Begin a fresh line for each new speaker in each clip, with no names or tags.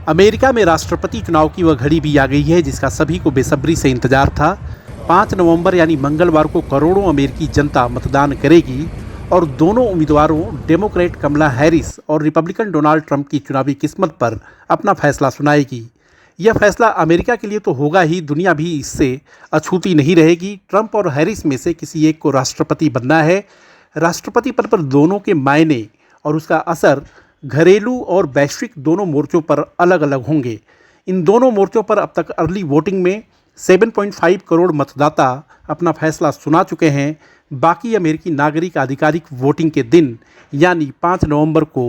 America में राष्ट्रपति चुनाव की वह घड़ी भी आ गई है जिसका सभी को बेसब्री से इंतजार था। 5 नवंबर यानी मंगलवार को करोड़ों अमेरिकी जनता मतदान करेगी और दोनों उम्मीदवारों डेमोक्रेट कमला हैरिस और रिपब्लिकन डोनाल्ड ट्रंप की चुनावी किस्मत पर अपना फैसला सुनाएगी। यह फैसला अमेरिका के लिए तो होगा ही, दुनिया भी इससे अछूती नहीं रहेगी। ट्रंप और हैरिस में से किसी एक को राष्ट्रपति बनना है। राष्ट्रपति पद पर दोनों के मायने और उसका असर घरेलू और वैश्विक दोनों मोर्चों पर अलग अलग होंगे। इन दोनों मोर्चों पर अब तक अर्ली वोटिंग में 7.5 करोड़ मतदाता अपना फैसला सुना चुके हैं। बाकी अमेरिकी नागरिक आधिकारिक वोटिंग के दिन यानी 5 नवंबर को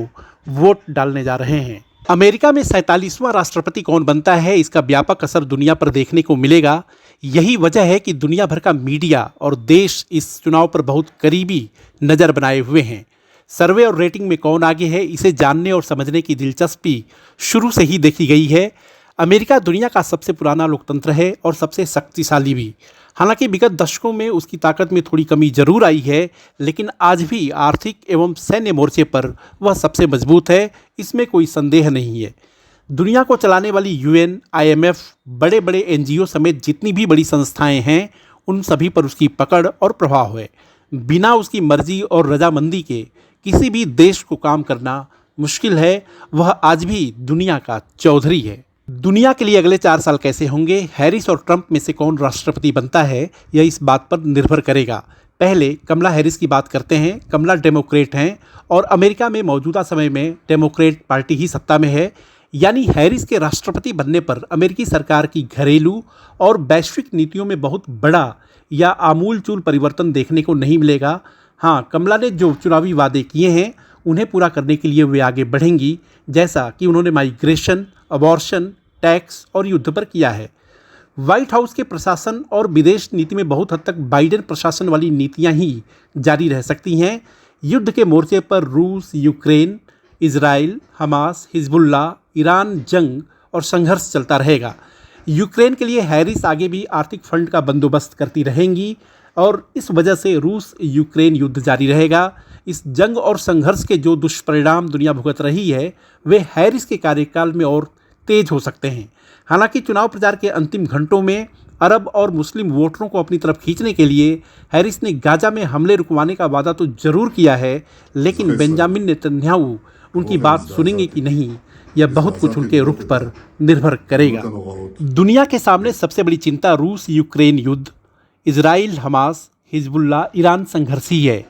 वोट डालने जा रहे हैं। अमेरिका में 47वां राष्ट्रपति कौन बनता है, इसका व्यापक असर दुनिया पर देखने को मिलेगा। यही वजह है कि दुनिया भर का मीडिया और देश इस चुनाव पर बहुत करीबी नज़र बनाए हुए हैं। सर्वे और रेटिंग में कौन आगे है, इसे जानने और समझने की दिलचस्पी शुरू से ही देखी गई है। अमेरिका दुनिया का सबसे पुराना लोकतंत्र है और सबसे शक्तिशाली भी। हालांकि विगत दशकों में उसकी ताकत में थोड़ी कमी जरूर आई है, लेकिन आज भी आर्थिक एवं सैन्य मोर्चे पर वह सबसे मजबूत है, इसमें कोई संदेह नहीं है। दुनिया को चलाने वाली यूएन, IMF, बड़े बड़े NGO समेत जितनी भी बड़ी संस्थाएं हैं, उन सभी पर उसकी पकड़ और प्रभाव है। बिना उसकी मर्जी और रजामंदी के किसी भी देश को काम करना मुश्किल है। वह आज भी दुनिया का चौधरी है। दुनिया के लिए अगले 4 साल कैसे होंगे, हैरिस और ट्रंप में से कौन राष्ट्रपति बनता है, यह इस बात पर निर्भर करेगा। पहले कमला हैरिस की बात करते हैं। कमला डेमोक्रेट हैं और अमेरिका में मौजूदा समय में डेमोक्रेट पार्टी ही सत्ता में है। यानी हैरिस के राष्ट्रपति बनने पर अमेरिकी सरकार की घरेलू और वैश्विक नीतियों में बहुत बड़ा या आमूलचूल परिवर्तन देखने को नहीं मिलेगा। हाँ, कमला ने जो चुनावी वादे किए हैं उन्हें पूरा करने के लिए वे आगे बढ़ेंगी, जैसा कि उन्होंने माइग्रेशन, अबॉर्शन, टैक्स और युद्ध पर किया है। व्हाइट हाउस के प्रशासन और विदेश नीति में बहुत हद तक बाइडेन प्रशासन वाली नीतियां ही जारी रह सकती हैं। युद्ध के मोर्चे पर रूस, Ukraine, Israel, Hamas, Hezbollah, Iran जंग और संघर्ष चलता रहेगा। यूक्रेन के लिए हैरिस आगे भी आर्थिक फंड का बंदोबस्त करती रहेंगी और इस वजह से रूस यूक्रेन युद्ध जारी रहेगा। इस जंग और संघर्ष के जो दुष्परिणाम दुनिया भुगत रही है, वे हैरिस के कार्यकाल में और तेज हो सकते हैं। हालांकि चुनाव प्रचार के अंतिम घंटों में अरब और मुस्लिम वोटरों को अपनी तरफ खींचने के लिए हैरिस ने गाजा में हमले रुकवाने का वादा तो जरूर किया है, लेकिन बेंजामिन नेतन्याहू उनकी बात सुनेंगे कि नहीं, यह बहुत कुछ उनके रुख पर निर्भर करेगा। दुनिया के सामने सबसे बड़ी चिंता रूस यूक्रेन युद्ध, इजराइल हमास, हिजबुल्ला, ईरान संघर्ष ही है।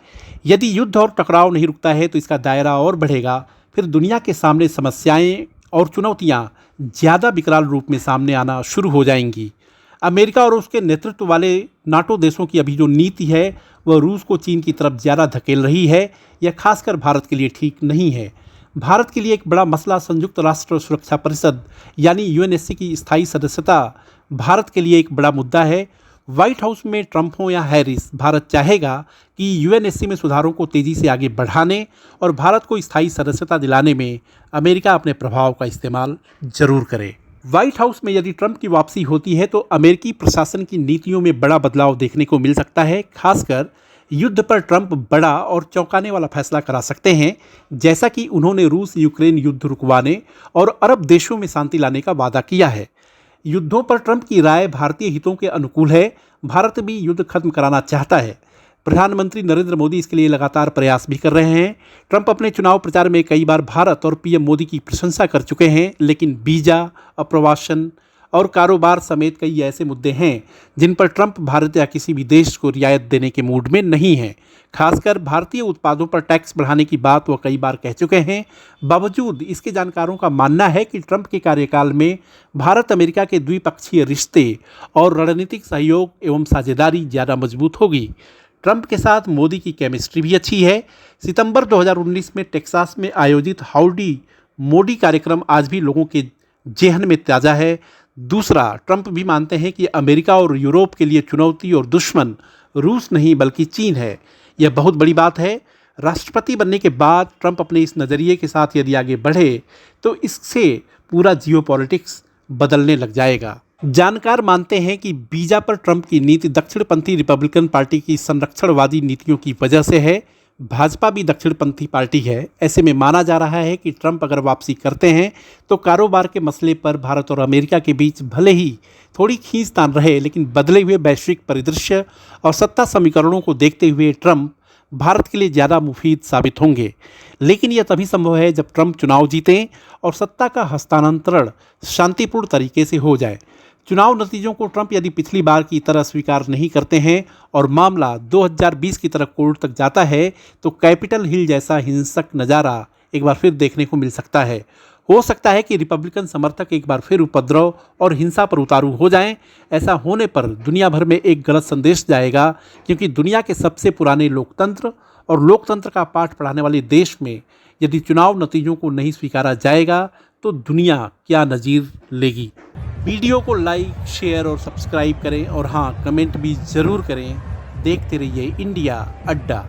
यदि युद्ध और टकराव नहीं रुकता है तो इसका दायरा और बढ़ेगा। फिर दुनिया के सामने समस्याएं और चुनौतियां ज़्यादा विकराल रूप में सामने आना शुरू हो जाएंगी। अमेरिका और उसके नेतृत्व वाले नाटो देशों की अभी जो नीति है वह रूस को चीन की तरफ ज़्यादा धकेल रही है। यह खासकर भारत के लिए ठीक नहीं है। भारत के लिए एक बड़ा मसला संयुक्त राष्ट्र सुरक्षा परिषद यानी UNSC की स्थायी सदस्यता भारत के लिए एक बड़ा मुद्दा है। व्हाइट हाउस में ट्रंप हो या हैरिस, भारत चाहेगा कि UNSC में सुधारों को तेज़ी से आगे बढ़ाने और भारत को स्थायी सदस्यता दिलाने में अमेरिका अपने प्रभाव का इस्तेमाल जरूर करे। व्हाइट हाउस में यदि ट्रंप की वापसी होती है तो अमेरिकी प्रशासन की नीतियों में बड़ा बदलाव देखने को मिल सकता है। खासकर युद्ध पर ट्रंप बड़ा और चौंकाने वाला फैसला करा सकते हैं, जैसा कि उन्होंने रूस यूक्रेन युद्ध रुकवाने और अरब देशों में शांति लाने का वादा किया है। युद्धों पर ट्रंप की राय भारतीय हितों के अनुकूल है। भारत भी युद्ध खत्म कराना चाहता है। प्रधानमंत्री नरेंद्र मोदी इसके लिए लगातार प्रयास भी कर रहे हैं। ट्रंप अपने चुनाव प्रचार में कई बार भारत और PM मोदी की प्रशंसा कर चुके हैं, लेकिन वीज़ा, अप्रवासन और कारोबार समेत कई ऐसे मुद्दे हैं जिन पर ट्रंप भारत या किसी भी देश को रियायत देने के मूड में नहीं है। खासकर भारतीय उत्पादों पर टैक्स बढ़ाने की बात वो कई बार कह चुके हैं। बावजूद इसके जानकारों का मानना है कि ट्रंप के कार्यकाल में भारत अमेरिका के द्विपक्षीय रिश्ते और रणनीतिक सहयोग एवं साझेदारी ज़्यादा मजबूत होगी। ट्रंप के साथ मोदी की केमिस्ट्री भी अच्छी है। सितंबर 2019 में टेक्सास में आयोजित हाउडी मोदी कार्यक्रम आज भी लोगों के जेहन में ताज़ा है। दूसरा, ट्रंप भी मानते हैं कि अमेरिका और यूरोप के लिए चुनौती और दुश्मन रूस नहीं बल्कि चीन है। यह बहुत बड़ी बात है। राष्ट्रपति बनने के बाद ट्रंप अपने इस नज़रिए के साथ यदि आगे बढ़े तो इससे पूरा जियोपॉलिटिक्स बदलने लग जाएगा। जानकार मानते हैं कि वीज़ा पर ट्रंप की नीति दक्षिणपंथी रिपब्लिकन पार्टी की संरक्षणवादी नीतियों की वजह से है। भाजपा भी दक्षिणपंथी पार्टी है। ऐसे में माना जा रहा है कि ट्रंप अगर वापसी करते हैं तो कारोबार के मसले पर भारत और अमेरिका के बीच भले ही थोड़ी खींचतान रहे, लेकिन बदले हुए वैश्विक परिदृश्य और सत्ता समीकरणों को देखते हुए ट्रंप भारत के लिए ज़्यादा मुफीद साबित होंगे। लेकिन यह तभी संभव है जब ट्रंप चुनाव जीतें और सत्ता का हस्तांतरण शांतिपूर्ण तरीके से हो जाए। चुनाव नतीजों को ट्रंप यदि पिछली बार की तरह स्वीकार नहीं करते हैं और मामला 2020 की तरफ कोर्ट तक जाता है तो कैपिटल हिल जैसा हिंसक नज़ारा एक बार फिर देखने को मिल सकता है। हो सकता है कि रिपब्लिकन समर्थक एक बार फिर उपद्रव और हिंसा पर उतारू हो जाएं। ऐसा होने पर दुनिया भर में एक गलत संदेश जाएगा, क्योंकि दुनिया के सबसे पुराने लोकतंत्र और लोकतंत्र का पाठ पढ़ाने वाले देश में यदि चुनाव नतीजों को नहीं स्वीकारा जाएगा तो दुनिया क्या नज़ीर लेगी। वीडियो को लाइक, शेयर और सब्सक्राइब करें और हाँ, कमेंट भी ज़रूर करें। देखते रहिए इंडिया अड्डा।